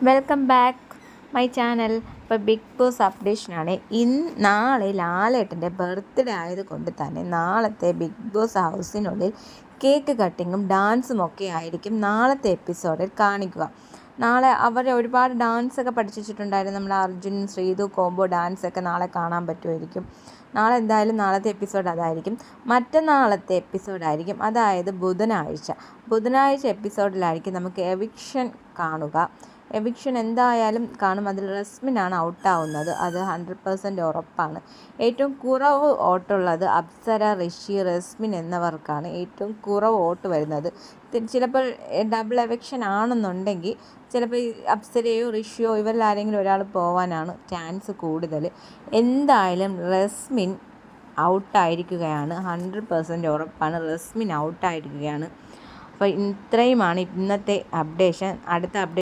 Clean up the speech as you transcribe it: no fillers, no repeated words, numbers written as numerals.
Welcome back my channel. ഇപ്പോൾ big boss അപ്ഡേഷനാണ്. നാളെ ലാലേട്ടൻ്റെ ബർത്ത്ഡേ ആയതുകൊണ്ട് തന്നെ നാളത്തെ ബിഗ് ബോസ് ഹൗസിനുള്ളിൽ കേക്ക് കട്ടിങ്ങും ഡാൻസും ഒക്കെ ആയിരിക്കും നാളത്തെ എപ്പിസോഡിൽ കാണിക്കുക. നാളെ അവർ ഒരുപാട് ഡാൻസൊക്കെ പഠിച്ചിട്ടുണ്ടായിരുന്നു. നമ്മൾ അർജുൻ ശ്രീതു കോംബോ ഡാൻസൊക്കെ നാളെ കാണാൻ പറ്റുമായിരിക്കും. നാളെ എന്തായാലും നാളത്തെ എപ്പിസോഡ് അതായിരിക്കും. മറ്റന്നാളത്തെ എപ്പിസോഡായിരിക്കും, അതായത് ബുധനാഴ്ച എപ്പിസോഡിലായിരിക്കും നമുക്ക് എവിക്ഷൻ കാണുക. എവിക്ഷൻ എന്തായാലും കാണും. അതിൽ റസ്മിനാണ് ഔട്ടാവുന്നത്, അത് 100% ഉറപ്പാണ്. ഏറ്റവും കുറവ് വോട്ടുള്ളത് അപ്സര, ഋഷി, റസ്മിൻ എന്നിവർക്കാണ് ഏറ്റവും കുറവ് വോട്ട് വരുന്നത്. ചിലപ്പോൾ ഡബിൾ എവിക്ഷൻ ആണെന്നുണ്ടെങ്കിൽ ചിലപ്പോൾ അപ്സരയോ ഋഷിയോ ഇവരിൽ ആരെങ്കിലും ഒരാൾ പോകാനാണ് ചാൻസ് കൂടുതൽ. എന്തായാലും റസ്മിൻ ഔട്ടായിരിക്കുകയാണ്, 100% ഉറപ്പാണ്. റസ്മിൻ ഔട്ടായിരിക്കുകയാണ്. അപ്പോൾ ഇത്രയുമാണ് ഇന്നത്തെ അപ്ഡേഷൻ. അടുത്ത